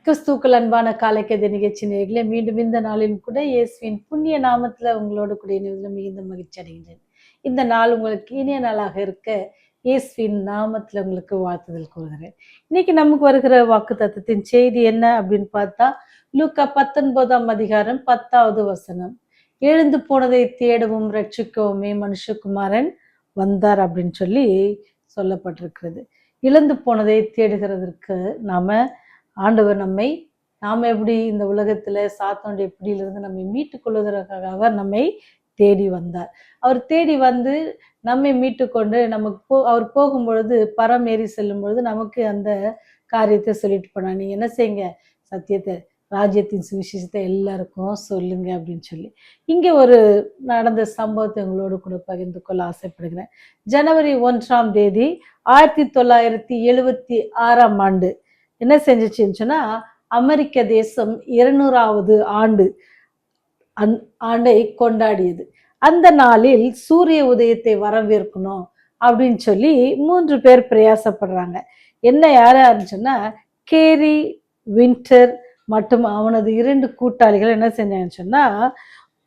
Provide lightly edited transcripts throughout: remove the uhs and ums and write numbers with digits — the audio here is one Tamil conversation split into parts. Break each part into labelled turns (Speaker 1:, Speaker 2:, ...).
Speaker 1: கிறிஸ்துக்கள் அன்பான காலைக்கதை நிகழ்ச்சி நேயர்களே, மீண்டும் இந்த நாளில் கூட இயேசுவின் புண்ணிய நாமத்துல உங்களோடு கூட இணைவதில் மிகுந்த மகிழ்ச்சி அடைகின்றேன். இந்த நாள் உங்களுக்கு இனிய நாளாக இருக்க இயேசுவின் நாமத்துல உங்களுக்கு வாழ்த்துதல் கூறுகிறேன். இன்னைக்கு நமக்கு வருகிற வாக்கு தத்தத்தின் செய்தி என்ன அப்படின்னு பார்த்தா, லூக்கா 19ஆம் அதிகாரம் 10வது வசனம். எழுந்து போனதை தேடவும் ரட்சிக்கவுமே மனுஷகுமாரன் வந்தார் அப்படின்னு சொல்லி சொல்லப்பட்டிருக்கிறது. இழந்து போனதை தேடுகிறதற்கு ஆண்டவர் நாம் எப்படி இந்த உலகத்துல சாத்தானுடைய பிடியிலிருந்து நம்மை மீட்டுக் கொள்வதற்காக நம்மை தேடி வந்தார். அவர் தேடி வந்து நம்மை மீட்டு கொண்டு அவர் போகும்பொழுது பரமேறி செல்லும் பொழுது நமக்கு அந்த காரியத்தை சொல்லிட்டு போனா, நீங்க என்ன செய்யுங்க, சத்தியத்தை, ராஜ்யத்தின் சுவிசேஷத்தை எல்லாருக்கும் சொல்லுங்க அப்படின்னு சொல்லி. இங்கே ஒரு நடந்த சம்பவத்தை உங்களோடு கூட பகிர்ந்து கொள்ள ஆசைப்படுகிறேன். ஜனவரி 1ஆம் தேதி 1976ஆம் ஆண்டு என்ன செஞ்சிச்சுன்னு சொன்னா, அமெரிக்க தேசம் 200வது ஆண்டை கொண்டாடியது. அந்த நாளில் சூரிய உதயத்தை வரவேற்கணும் அப்படின்னு சொல்லி 3 பேர் பிரயாசப்படுறாங்க. என்ன யாரா இருந்துச்சுன்னா, கேரி வின்டர் மற்றும் அவனது 2 கூட்டாளிகள் என்ன செஞ்சாங்கன்னு சொன்னா,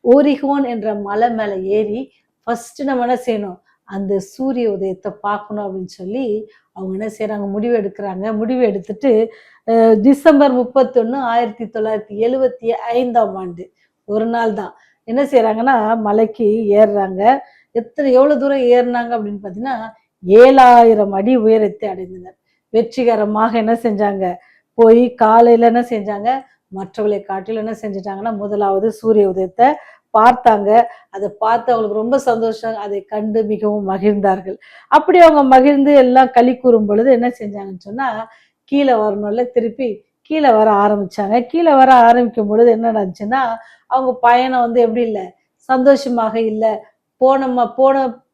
Speaker 1: ஓரிகோன் என்ற மலை மேல ஏறி ஃபர்ஸ்ட் நம்ம என்ன செய்யணும், அந்த சூரிய உதயத்தை பார்க்கணும் அப்படின்னு சொல்லி அவங்க என்ன செய்யறாங்க, முடிவு எடுத்துட்டு டிசம்பர் 31 1975ஆம் ஆண்டு ஒரு நாள் தான் என்ன செய்யறாங்கன்னா, மலைக்கு ஏறுறாங்க. எவ்வளவு தூரம் ஏறினாங்க அப்படின்னு பார்த்தீங்கன்னா, 7000 அடி உயரத்தை அடைந்தனர். வெற்றிகரமாக என்ன செஞ்சாங்க, போய் காலையில என்ன செஞ்சாங்க, மற்றவர்களை காட்டில் என்ன செஞ்சிட்டாங்கன்னா, முதலாவது சூரிய உதயத்தை பார்த்தாங்க. அதை பார்த்து அவங்களுக்கு ரொம்ப சந்தோஷம். அதை கண்டு மிகவும் மகிழ்ந்தார்கள். அப்படி அவங்க மகிழ்ந்து எல்லாம் களி கூறும் பொழுது என்ன செஞ்சாங்கன்னு சொன்னா, கீழே வரணும்ல, திருப்பி கீழே வர ஆரம்பிச்சாங்க. கீழே வர ஆரம்பிக்கும் பொழுது என்ன நடந்துச்சுன்னா, அவங்க பயணம் எப்படி இல்லை, சந்தோஷமாக இல்லை.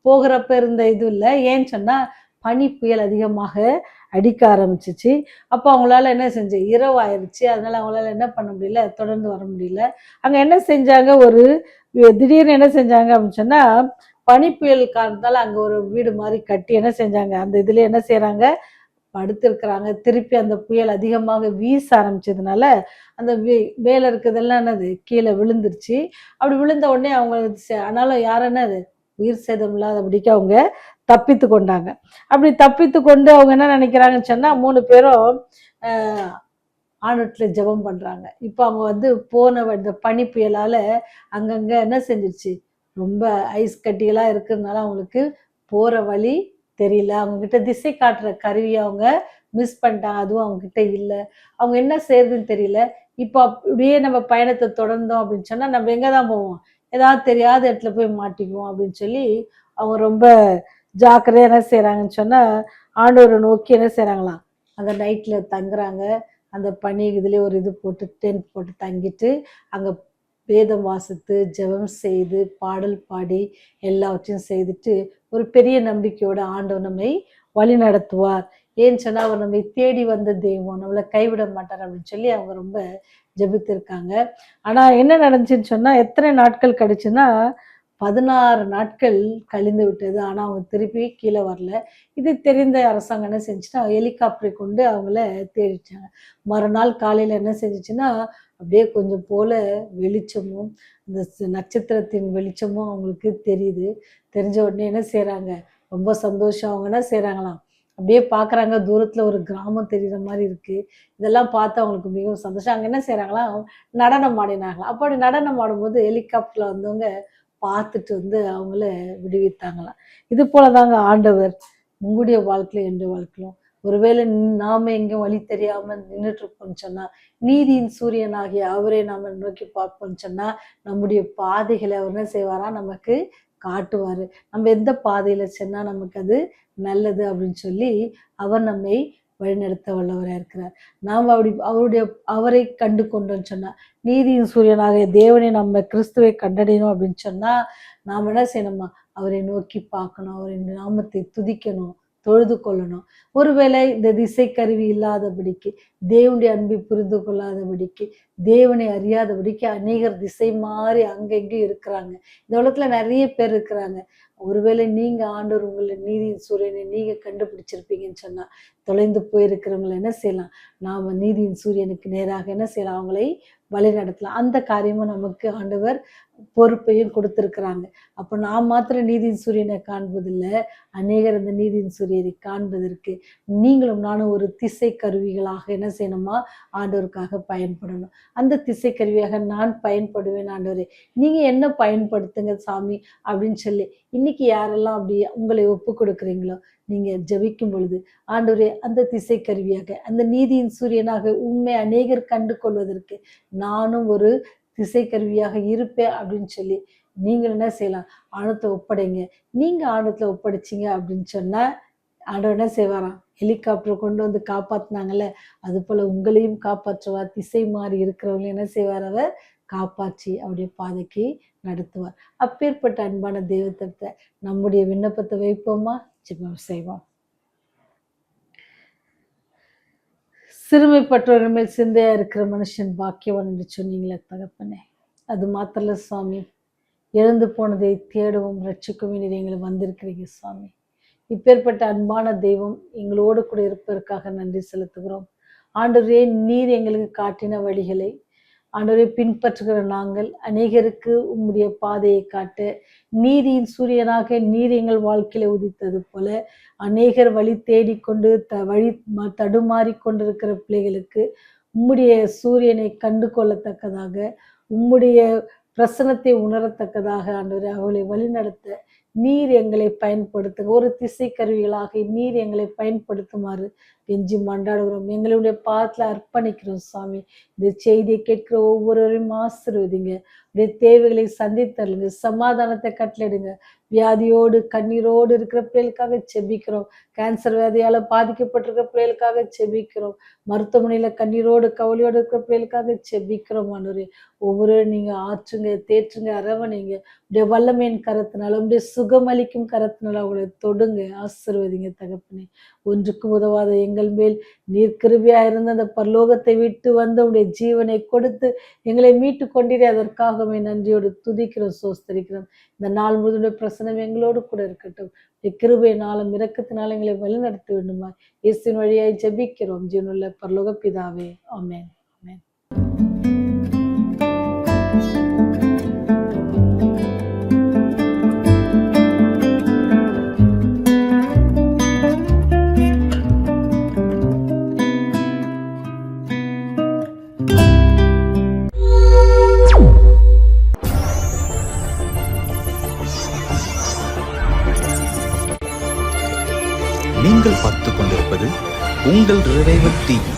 Speaker 1: போகிறப்ப இருந்த இது இல்லை. ஏன்னு சொன்னா, பனி புயல் அதிகமாக அடிக்க ஆரம்பிச்சிச்சு. அப்போ அவங்களால என்ன செஞ்சு, இரவு ஆயிடுச்சு. அதனால அவங்களால என்ன பண்ண முடியல, தொடர்ந்து வர முடியல. அங்க என்ன செஞ்சாங்க, திடீர்னு என்ன செஞ்சாங்க அப்படின்னு சொன்னா, பனி புயல் காரணத்தால அங்க ஒரு வீடு மாதிரி கட்டி என்ன செஞ்சாங்க, அந்த இதுல என்ன செய்யறாங்க, படுத்திருக்கிறாங்க. திருப்பி அந்த புயல் அதிகமாக வீச ஆரம்பிச்சதுனால அந்த மேல இருக்கிறதெல்லாம் என்னது கீழே விழுந்துருச்சு. அப்படி விழுந்த உடனே அவங்க ஆனாலும் யாருன்னா அது உயிர் சேதம் இல்லாதபடிக்கு அவங்க தப்பித்து கொண்டாங்க. அப்படி தப்பித்து கொண்டு அவங்க என்ன நினைக்கிறாங்கன்னு சொன்னா, 3 பேரும் ஆண்டவர்ல ஜெபம் பண்றாங்க. இப்போ அவங்க போன இந்த பனி புயலால அங்கங்க என்ன செஞ்சிருச்சு, ரொம்ப ஐஸ் கட்டிகளா இருக்கிறதுனால அவங்களுக்கு போற வழி தெரியல. அவங்க கிட்ட திசை காட்டுற கருவியை அவங்க மிஸ் பண்ணிட்டாங்க. அதுவும் அவங்க கிட்ட இல்லை. அவங்க என்ன செய்யறதுன்னு தெரியல. இப்போ அப்படியே நம்ம பயணத்தை தொடர்ந்தோம் அப்படின்னு சொன்னா, நம்ம எங்கதான் போவோம், ஏதாவது தெரியாத இடத்துல போய் மாட்டிக்குவோம் அப்படின்னு சொல்லி அவங்க ரொம்ப ஜாக்கிரதையா என்ன செய்யறாங்கன்னு சொன்னா, ஆண்டவரை நோக்கி என்ன செய்யறாங்களாம், அந்த நைட்ல தங்குறாங்க. அந்த பனி இதுலேயே ஒரு இது போட்டு டென்ட் போட்டு தங்கிட்டு அங்கே வேதம் வாசித்து ஜெபம் செய்து பாடல் பாடி எல்லாவற்றையும் செய்துட்டு ஒரு பெரிய நம்பிக்கையோட ஆண்டவர் நம்மை வழி நடத்துவார். ஏன்னு சொன்னா, அவர் நம்மை தேடி வந்த தெய்வம், நம்மளை கைவிட மாட்டார் அப்படின்னு சொல்லி அவங்க ரொம்ப ஜெபித்திருக்காங்க. ஆனா என்ன நடந்துச்சுன்னு சொன்னா, எத்தனை நாட்கள் கழிச்சுன்னா, 16 நாட்கள் கழிந்து விட்டது. ஆனா அவங்க திருப்பி கீழே வரல. இது தெரிந்த அரசாங்கம் என்ன செஞ்சுன்னா, ஹெலிகாப்டரை கொண்டு அவங்கள தேடிட்டாங்க. மறுநாள் காலையில என்ன செஞ்சுச்சுன்னா, அப்படியே கொஞ்சம் போல வெளிச்சமும் இந்த நட்சத்திரத்தின் வெளிச்சமும் அவங்களுக்கு தெரியுது. தெரிஞ்ச உடனே என்ன செய்யறாங்க, ரொம்ப சந்தோஷம். அவங்க என்ன செய்யறாங்களாம், அப்படியே பாக்குறாங்க, தூரத்துல ஒரு கிராமம் தெரியுற மாதிரி இருக்கு. இதெல்லாம் பார்த்து அவங்களுக்கு மிகவும் சந்தோஷம். அங்க என்ன செய்யறாங்களாம், நடனம் ஆடினாங்களாம். அப்படி நடனம் ஆடும்போது ஹெலிகாப்டர்ல வந்தவங்க பார்த்துட்டு அவங்கள விடுவித்தாங்களாம். இது போலதாங்க ஆண்டவர் உங்களுடைய வாழ்க்கையில எந்த வாழ்க்கையிலும் ஒருவேளை நாம எங்கேயும் வழி தெரியாம நின்றுட்டு இருக்கோம்னு சொன்னா, நீதியின் சூரியனாகிய அவரே நாம நோக்கி பார்ப்போம்னு சொன்னா, நம்முடைய பாதைகளை அவர் என்ன செய்வாரா, நமக்கு காட்டுவாரு. நம்ம எந்த பாதையில சென்னா நமக்கு அது நல்லது அப்படின்னு சொல்லி அவர் நம்மை வழிநடத்த வல்லவராக இருக்கிறார். நாம் அவரை கண்டு கொண்டோன்னு சொன்னா, நீதியின் சூரியனாக தேவனை நம்ம கிறிஸ்துவை கண்டடையணும் அப்படின்னு சொன்னா, நாம் என்ன செய்யணுமா, அவரை நோக்கி பார்க்கணும், அவரின் நாமத்தை துதிக்கணும், தொழுது கொள்ளணும். ஒருவேளை இந்த திசை கருவி இல்லாதபடிக்கு, தேவனுடைய அன்பை புரிந்து கொள்ளாதபடிக்கு, தேவனை அறியாதபடிக்கு அநேகர் திசை மாறி அங்கெங்கும் இருக்கிறாங்க. இந்த உலகத்துல நிறைய பேர் இருக்கிறாங்க. ஒருவேளை நீங்க ஆண்டவர் உங்களை நீதியின் சூரியனை நீங்க கண்டுபிடிச்சிருப்பீங்கன்னு சொன்னா, தொலைந்து போயிருக்கிறவங்களை என்ன செய்யலாம், நாம நீதியின் சூரியனுக்கு நேராக என்ன செய்யலாம், அவங்களை வழி நடத்தலாம். அந்த காரியமும் நமக்கு ஆண்டவர் பொறுப்பையும் கொடுத்திருக்கிறாங்க. அப்போ நான் மாத்திரம் நீதியின் சூரியனை காண்பதில்லை, அநேகர் அந்த நீதியின் சூரியனை காண்பதற்கு நீங்களும் நானும் ஒரு திசை கருவிகளாக என்ன செய்யணுமா, ஆண்டவருக்காக பயன்படணும். அந்த திசை கருவியாக நான் பயன்படுவேன் ஆண்டவரே, நீங்க என்ன பயன்படுத்துங்க சாமி அப்படின்னு சொல்லி இன்னைக்கு யாரெல்லாம் அப்படி உங்களை ஒப்பு கொடுக்குறீங்களோ, நீங்க ஜெபிக்கும் பொழுது ஆண்டவரே அந்த திசை கருவியாக அந்த நீதியின் சூரியனாக உண்மை அநேகர் கண்டு கொள்வதற்கு நானும் ஒரு திசை கருவியாக இருப்பேன் அப்படின்னு சொல்லி நீங்கள் என்ன செய்யலாம், ஆழத்தை ஒப்படைங்க. நீங்க ஆழத்துல ஒப்படைச்சிங்க அப்படின்னு சொன்னா ஆண்டவர் என்ன செய்வாராம், ஹெலிகாப்டர் கொண்டு வந்து காப்பாத்தினாங்கல்ல, அது போல உங்களையும் காப்பாற்றுவார். திசை மாறி இருக்கிறவங்களையும் என்ன செய்வார், அவர் காப்பாற்றி அவருடைய பாதைக்கு நடத்துவார். அப்பேற்பட்ட அன்பான தெய்வத்தை நம்முடைய விண்ணப்பத்தை வைப்போமா, ஜெபம் செய்வோம். சிறுமைப்பட்டவர்கள் மேல் சிந்தையா இருக்கிற மனுஷன் பாக்கியவான் என்று சொன்னீங்களே தகப்பனே, அது மாத்திரல சுவாமி, எழுந்து போனதை தேடவும் ரட்சிக்கவும் நீர் எங்களை வந்திருக்கிறீங்க சுவாமி. இப்பேற்பட்ட அன்பான தெய்வம் எங்களோடு கூட இருப்பதற்காக நன்றி செலுத்துகிறோம். ஆண்டவரே, நீர் எங்களுக்கு காட்டின வழிகளை ஆண்டவரை பின்பற்றுகிற நாங்கள் அநேகருக்கு உம்முடைய பாதையை காட்ட நீதியின் சூரியனாக நீர் எங்கள் வாழ்க்கையில உதித்தது போல அநேகர் வழி தேடிக்கொண்டு வழி தடுமாறி கொண்டிருக்கிற பிள்ளைகளுக்கு உம்முடைய சூரியனை கண்டு கொள்ளத்தக்கதாக, உம்முடைய பிரசனத்தை உணரத்தக்கதாக ஆண்டவரை அவளை வழிநடத்த நீர் எங்களை பயன்படுத்துங்க. ஒரு திசை கருவிகளாக நீர் எங்களை பயன்படுத்துமாறு கெஞ்சி மண்டாடுகிறோம். எங்களுடைய பாதத்தில் அர்ப்பணிக்கிறோம் சுவாமி. இந்த செய்தியை கேட்கிற ஒவ்வொருவரையும் ஆசீர்வதிங்க. உடைய தேவைகளை சந்தித்தருங்க, சமாதானத்தை கட்டளையிடுங்க. வியாதியோடு கண்ணீரோடு இருக்கிற பிள்ளைகளுக்காக செபிக்கிறோம். கேன்சர் வியாதியால் பாதிக்கப்பட்டிருக்கிற பிள்ளைகளுக்காக செபிக்கிறோம். மருத்துவமனையில் கண்ணீரோடு கவலையோடு இருக்கிற பிள்ளைகளுக்காக செபிக்கிறோம். ஆண்டவரே, ஒவ்வொரு நீங்கள் ஆற்றுங்க, தேற்றுங்க, அரவணைங்க. உடைய வல்லமையின் கரத்தினால, உடைய சுகமளிக்கும் கரத்தினால அவங்களை தொடுங்க, ஆசீர்வதிங்க தகப்பனே. ஒன்றுக்கும் உதவாத எங்கள் மேல் நீர் கிருபையா இருந்த அந்த பரலோகத்தை விட்டு வந்து உடைய ஜீவனை கொடுத்து எங்களை மீட்டு கொண்டீரே, அதற்காகவே நன்றியோடு துதிக்கிறோம், சோஸ்தரிக்கிறோம். இந்த நாள் முழுவதுடைய பிரசனம் எங்களோடு கூட இருக்கட்டும். கிருபையினாலும் இரக்கத்தினாலும் எங்களை வழிநடத்த வேண்டுமா இயேசுவின் வழியாய் ஜெபிக்கிறோம் ஜீவனுள்ள பரலோக பிதாவே, ஆமென், ஆமென்.
Speaker 2: நீங்கள் பார்த்துக் கொண்டிருப்பது உங்கள் ரிவைவல் டிவி.